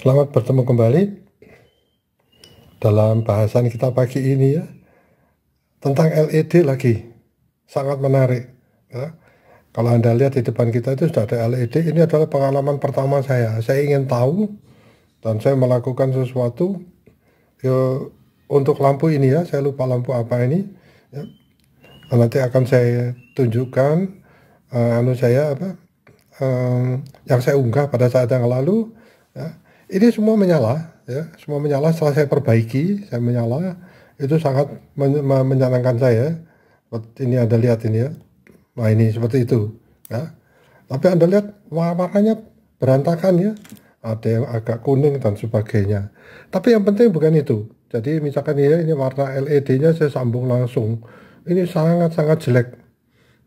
Selamat bertemu kembali dalam bahasan kita pagi ini ya, tentang LED lagi. Sangat menarik ya. Kalau Anda lihat di depan kita itu sudah ada LED. Ini adalah pengalaman pertama saya. Saya ingin tahu dan saya melakukan sesuatu ya, untuk lampu ini ya. Saya lupa lampu apa ini ya. Nanti akan saya tunjukkan yang saya unggah pada saat yang lalu ya. Ini semua menyala ya, semua menyala. Setelah saya perbaiki, saya menyala, itu sangat menyenangkan saya. Ini Anda lihat ini ya, nah ini seperti itu ya. Tapi Anda lihat warnanya berantakan ya, ada yang agak kuning dan sebagainya. Tapi yang penting bukan itu. Jadi misalkan ini warna LED-nya saya sambung langsung, ini sangat-sangat jelek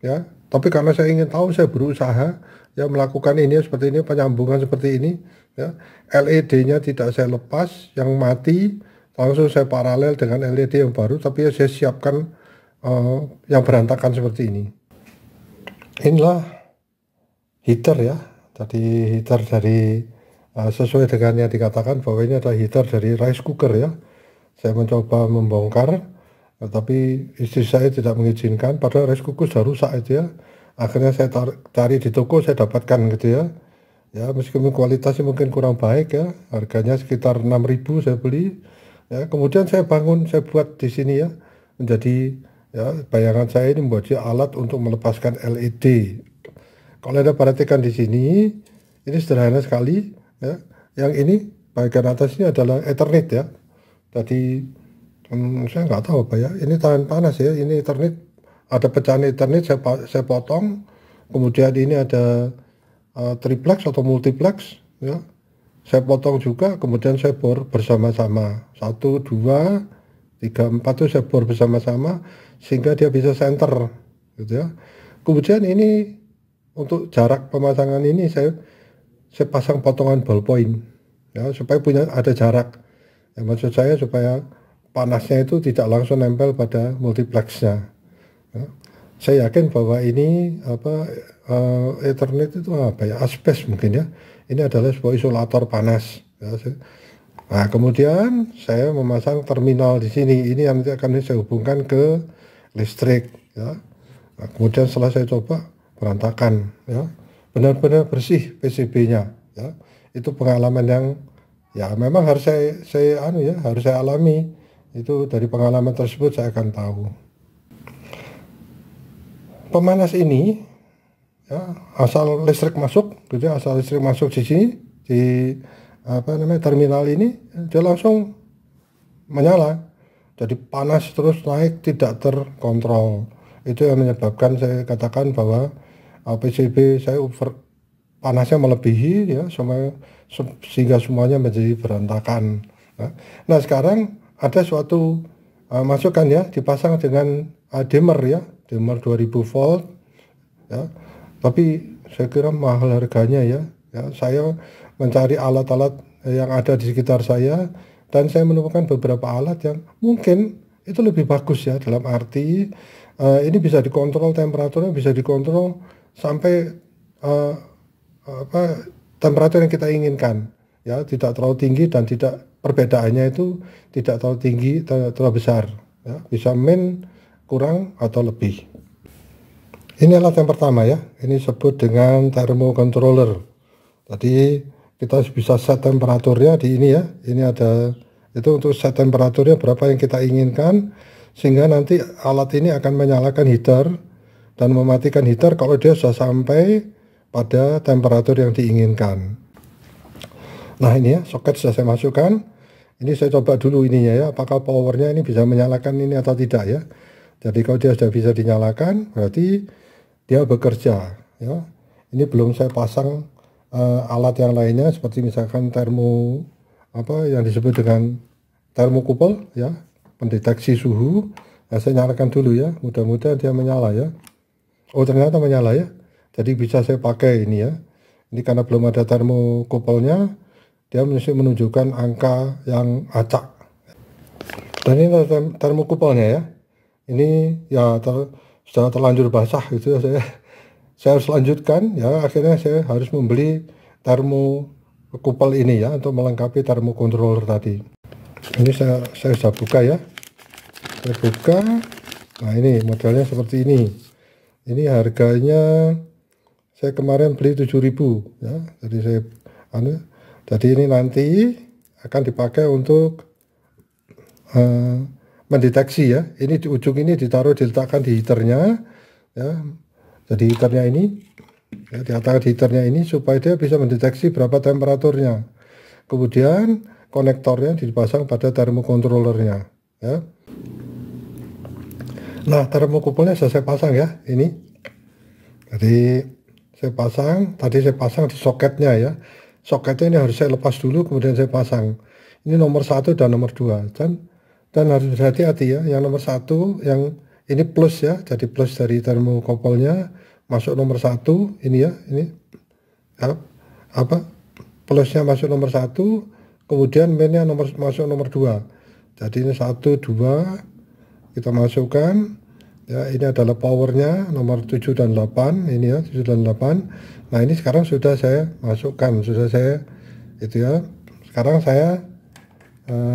ya. Tapi karena saya ingin tahu, saya berusaha ya melakukan ini seperti ini, penyambungan seperti ini ya. LED-nya tidak saya lepas, yang mati langsung saya paralel dengan LED yang baru, tapi ya saya siapkan yang berantakan seperti ini. Inilah heater ya. Tadi heater dari sesuai dengan yang dikatakan bahwa ini adalah heater dari rice cooker ya. Saya mencoba membongkar, tapi istri saya tidak mengizinkan, padahal rice cooker sudah rusak itu ya. Akhirnya saya cari di toko, saya dapatkan gitu ya. Ya meskipun kualitasnya mungkin kurang baik ya, harganya sekitar 6.000 saya beli. Ya kemudian saya buat di sini ya, menjadi ya, bayangan saya ini membuat alat untuk melepaskan LED. Kalau Anda perhatikan di sini, ini sederhana sekali ya. Yang ini bagian atas ini adalah Ethernet ya. Tadi saya nggak tahu apa ya, ini tahan panas ya, ini Ethernet, ada pecahan Ethernet, saya potong. Kemudian ini ada triplex atau multiplex ya, saya potong juga. Kemudian saya bor bersama-sama, 1, 2, 3, 4 itu saya bor bersama-sama sehingga dia bisa center gitu ya. Kemudian ini untuk jarak pemasangan ini saya pasang potongan ballpoint ya, supaya ada jarak ya, maksud saya supaya panasnya itu tidak langsung nempel pada multiplexnya ya. Saya yakin bahwa ini Ethernet itu asbes mungkin ya. Ini adalah sebuah isolator panas ya. Nah kemudian saya memasang terminal di sini. Ini yang nanti akan saya hubungkan ke listrik ya. Nah, kemudian setelah saya coba, berantakan ya, benar-benar bersih PCB-nya ya. Itu pengalaman yang ya memang harus harus saya alami. Itu dari pengalaman tersebut saya akan tahu. Pemanas ini ya, asal listrik masuk gitu ya, asal listrik masuk di sini di terminal ini, dia langsung menyala. Jadi panas terus naik, tidak terkontrol. Itu yang menyebabkan saya katakan bahwa PCB saya panasnya melebihi ya, sehingga semuanya menjadi berantakan. Nah sekarang ada suatu masukan ya, dipasang dengan dimmer ya, dimmer 2000 volt ya. Tapi saya kira mahal harganya ya. Saya mencari alat-alat yang ada di sekitar saya, dan saya menemukan beberapa alat yang mungkin itu lebih bagus ya, dalam arti ini bisa dikontrol, temperaturnya bisa dikontrol sampai temperatur yang kita inginkan ya, tidak terlalu tinggi dan tidak, perbedaannya itu tidak terlalu tinggi, terlalu besar ya, bisa kurang atau lebih. Ini alat yang pertama ya, ini disebut dengan thermocontroller. Tadi kita bisa set temperaturnya di ini ya, ini ada itu untuk set temperaturnya berapa yang kita inginkan, sehingga nanti alat ini akan menyalakan heater dan mematikan heater kalau dia sudah sampai pada temperatur yang diinginkan. Nah ini ya, soket sudah saya masukkan. Ini saya coba dulu ininya ya, apakah powernya ini bisa menyalakan ini atau tidak ya. Jadi kalau dia sudah bisa dinyalakan, berarti dia bekerja ya. Ini belum saya pasang alat yang lainnya, seperti misalkan yang disebut dengan termokupel ya, pendeteksi suhu. Nah, saya nyalakan dulu ya, mudah-mudahan dia menyala ya. Oh ternyata menyala ya, jadi bisa saya pakai ini ya. Ini karena belum ada termokupelnya, dia mesti menunjukkan angka yang acak. Dan ini termokupelnya ya. Ini ya sudah terlanjur basah gitu ya, saya harus lanjutkan ya. Akhirnya saya harus membeli kupel ini ya, untuk melengkapi thermocontroller tadi. Ini saya sudah buka ya, saya buka. Nah ini modelnya seperti ini. Ini harganya saya kemarin beli 7.000 ya. Jadi ini nanti akan dipakai untuk mendeteksi ya. Ini di ujung ini diletakkan di heaternya ya. Jadi heaternya ini ya, diletakkan di heaternya ini supaya dia bisa mendeteksi berapa temperaturnya. Kemudian konektornya dipasang pada thermocontrollernya ya. Nah, termokupelnya sudah saya pasang ya, ini. Jadi saya pasang di soketnya ya. Soketnya ini harus saya lepas dulu, kemudian saya pasang. Ini nomor 1 dan nomor 2. Dan harus berhati-hati ya. Yang nomor 1, yang ini plus ya. Jadi plus dari termokupelnya masuk nomor 1, ini ya, ini. Ya, plusnya masuk nomor 1, kemudian mainnya masuk nomor 2. Jadi ini 1, 2. Kita masukkan ya, ini adalah powernya nomor 7 dan 8 ini ya, 7 dan 8. Nah ini sekarang sudah saya masukkan, itu ya. Sekarang saya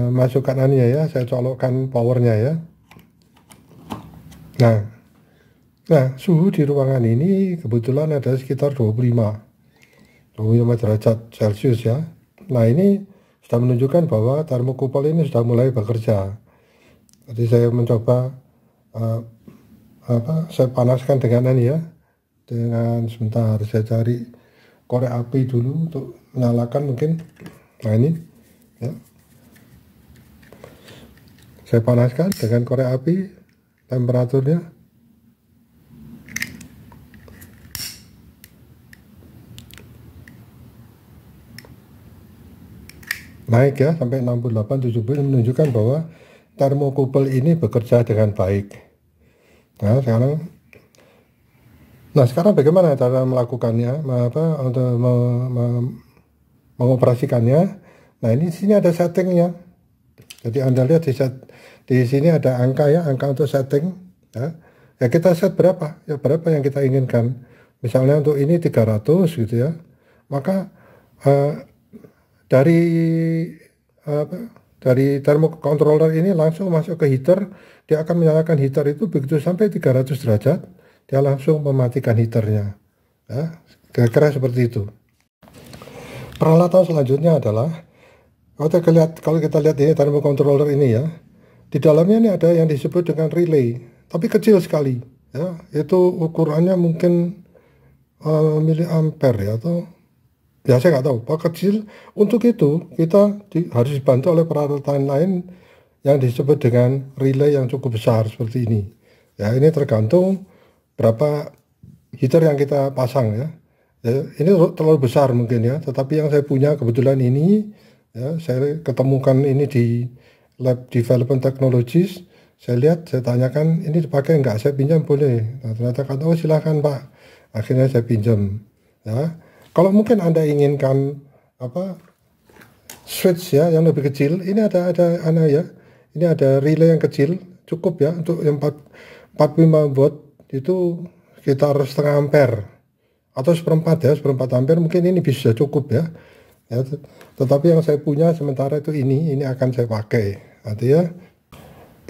masukkan aninya ya, saya colokkan powernya ya. Nah suhu di ruangan ini kebetulan ada sekitar 25 derajat Celcius ya. Nah ini sudah menunjukkan bahwa termokupel ini sudah mulai bekerja. Jadi saya mencoba saya panaskan dengan ini ya, sebentar saya cari korek api dulu untuk menyalakan mungkin. Nah ini ya, saya panaskan dengan korek api, temperaturnya naik ya sampai 68-70, menunjukkan bahwa termokupel ini bekerja dengan baik. Nah sekarang bagaimana cara melakukannya, untuk mengoperasikannya? Nah ini sini ada settingnya. Jadi Anda lihat di sini ada angka ya, angka untuk setting. Ya kita set berapa? Ya berapa yang kita inginkan. Misalnya untuk ini 300 gitu ya. Maka dari thermocontroller ini langsung masuk ke heater, dia akan menyalakan heater itu begitu sampai 300 derajat, dia langsung mematikan heaternya. Ya, kira-kira seperti itu. Peralatan selanjutnya adalah, kalau kita lihat ini thermocontroller ini ya, di dalamnya ini ada yang disebut dengan relay, tapi kecil sekali. Ya, itu ukurannya mungkin miliampere ya, atau ya saya nggak tahu, Pak kecil. Untuk itu kita harus dibantu oleh peralatan lain yang disebut dengan relay yang cukup besar seperti ini. Ya ini tergantung berapa heater yang kita pasang ya. Ya ini terlalu besar mungkin ya, tetapi yang saya punya kebetulan ini ya, saya ketemukan ini di Lab Development Technologies. Saya lihat, saya tanyakan ini dipakai nggak, saya pinjam boleh. Nah, ternyata kata, oh silahkan Pak. Akhirnya saya pinjam ya. Kalau mungkin Anda inginkan switch ya yang lebih kecil, ini ada ya. Ini ada relay yang kecil, cukup ya untuk yang 45 watt itu sekitar setengah ampere atau seperempat ya, seperempat ampere mungkin ini bisa cukup ya. Tetapi yang saya punya sementara itu ini akan saya pakai. Artinya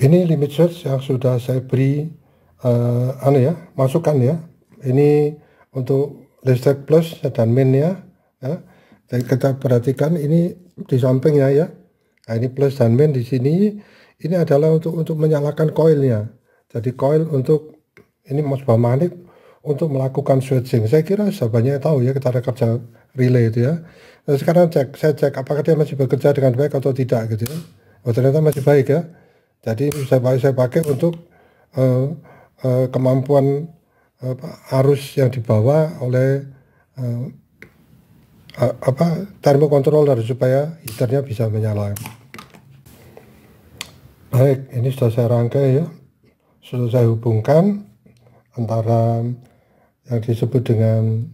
ini limit switch yang sudah saya beri masukan ya. Ini untuk listrik plus dan minnya ya. Jadi kita perhatikan ini di sampingnya ya. Nah, ini plus dan min di sini. Ini adalah untuk menyalakan koilnya. Jadi koil untuk ini sebuah magnet untuk melakukan switching. Saya kira sahabatnya tahu ya cara kerja relay itu ya. Nah, sekarang saya cek apakah dia masih bekerja dengan baik atau tidak gitu ya. Oh ternyata masih baik ya. Jadi saya pakai untuk kemampuan arus yang dibawa oleh thermocontroller supaya heaternya bisa menyala. Baik, ini sudah saya rangkai ya, sudah saya hubungkan antara yang disebut dengan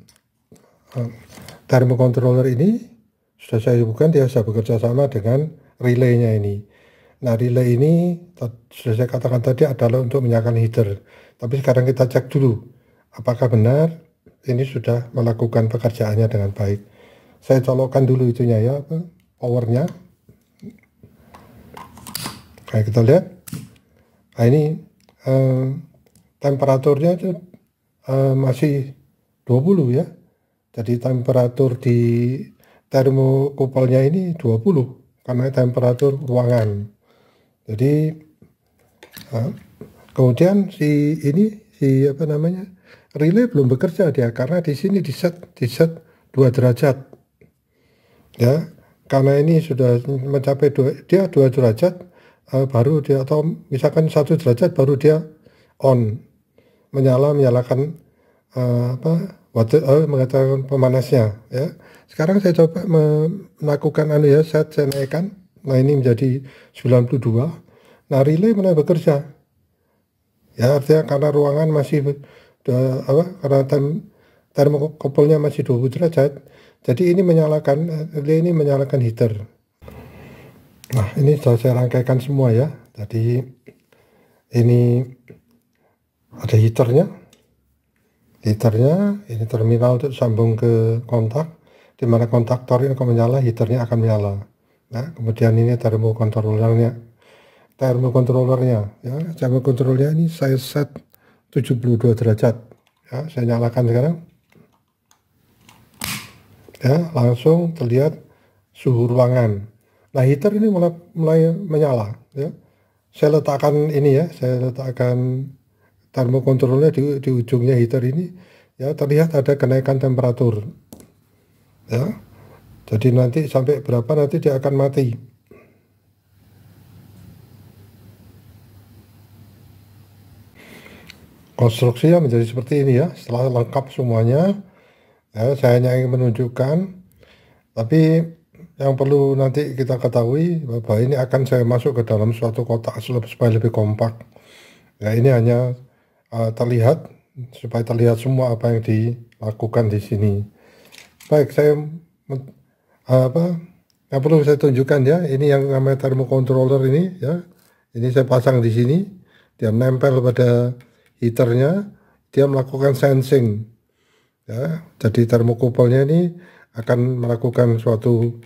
thermocontroller ini, sudah saya hubungkan, dia sudah bekerja sama dengan relaynya ini. Nah relay ini sudah saya katakan tadi adalah untuk menyalakan heater, tapi sekarang kita cek dulu apakah benar ini sudah melakukan pekerjaannya dengan baik. saya colokkan dulu itunya ya, powernya. Kayak kita lihat, nah ini temperaturnya itu masih 20 ya. Jadi temperatur di termokupelnya ini 20 karena temperatur ruangan. Jadi kemudian si relay belum bekerja dia, karena di sini di set 2 derajat ya. Karena ini sudah mencapai 2 derajat, baru dia, atau misalkan 1 derajat baru dia on, menyalakan mengatakan pemanasnya ya. Sekarang saya coba melakukan saya naikkan. Nah ini menjadi 92. Nah relay mulai bekerja ya, artinya karena ruangan masih karena termokupelnya masih 20 derajat, jadi ini relay ini menyalakan heater. Nah ini sudah saya rangkaikan semua ya. Jadi ini ada heaternya, ini terminal untuk sambung ke kontak, di mana kontaktornya akan menyala, heaternya akan menyala. Nah kemudian ini termokontrollernya ya. Termokontrollernya ini saya set 72 derajat ya. Saya nyalakan sekarang ya, langsung terlihat suhu ruangan. Nah heater ini mulai menyala ya. Saya letakkan termokontrolnya di ujungnya heater ini ya, terlihat ada kenaikan temperatur ya. Jadi nanti sampai berapa nanti dia akan mati. Konstruksinya menjadi seperti ini ya. Setelah lengkap semuanya ya, saya hanya ingin menunjukkan, tapi yang perlu nanti kita ketahui bahwa ini akan saya masuk ke dalam suatu kotak supaya lebih kompak ya. Ini hanya terlihat, supaya terlihat semua apa yang dilakukan di sini. Baik, yang perlu saya tunjukkan ya, ini yang namanya termocontroller ini ya. Ini saya pasang di sini, dia nempel pada heaternya, dia melakukan sensing ya. Jadi termokupelnya ini akan melakukan suatu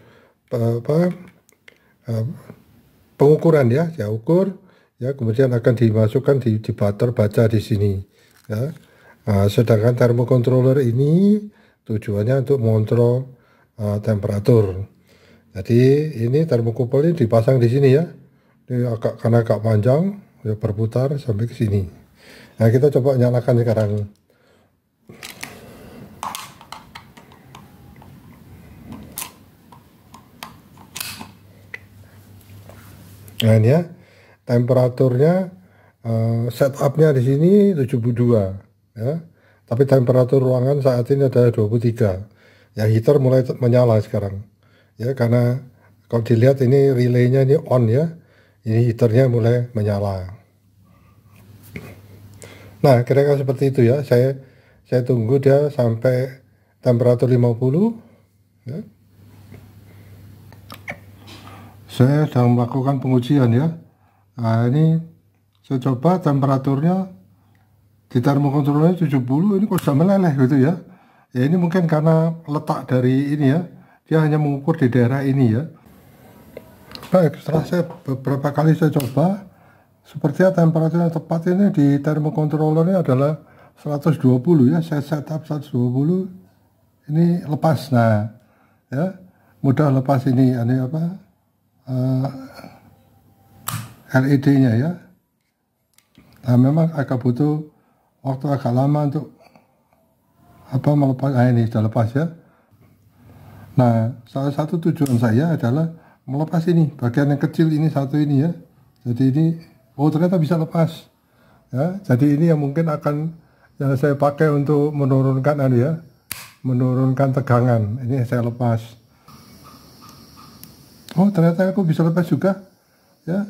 pengukuran ya, dia ukur ya, kemudian akan dimasukkan di baca di sini ya. Nah, sedangkan termocontroller ini tujuannya untuk mengontrol temperatur. Jadi ini termokupel ini dipasang di sini ya. Ini karena agak panjang ya, berputar sampai ke sini. Nah kita coba nyalakan sekarang. Nah ini ya, temperaturnya setupnya di sini 72 ya. Tapi temperatur ruangan saat ini ada 23. Ya heater mulai menyala sekarang. Ya karena kalau dilihat ini relaynya ini on ya. Ini heaternya mulai menyala. Nah kira-kira seperti itu ya. Saya tunggu dia sampai temperatur 50 ya. Saya sedang melakukan pengujian ya. Nah ini saya coba temperaturnya di termokontrolnya 70, ini kok sudah meleleh gitu ya. Ya ini mungkin karena letak dari ini ya, dia hanya mengukur di daerah ini ya. Baik, setelah saya beberapa kali saya coba, sepertinya temperatur yang tepat ini di termokontrollernya adalah 120 ya. Saya setup 120, ini lepas. Nah ya, mudah lepas ini LED-nya ya. Nah memang agak butuh waktu agak lama untuk melepas. Nah ini sudah lepas ya. Nah salah satu tujuan saya adalah melepas ini bagian yang kecil ini, satu ini ya. Jadi ini ternyata bisa lepas ya. Jadi ini yang mungkin akan saya pakai untuk menurunkan menurunkan tegangan. Ini saya lepas. Ternyata aku bisa lepas juga ya.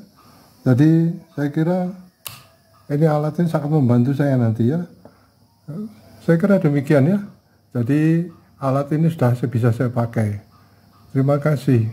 Jadi saya kira ini alat ini sangat membantu saya nanti ya. Saya kira demikian ya. Jadi alat ini sudah bisa saya pakai. Terima kasih.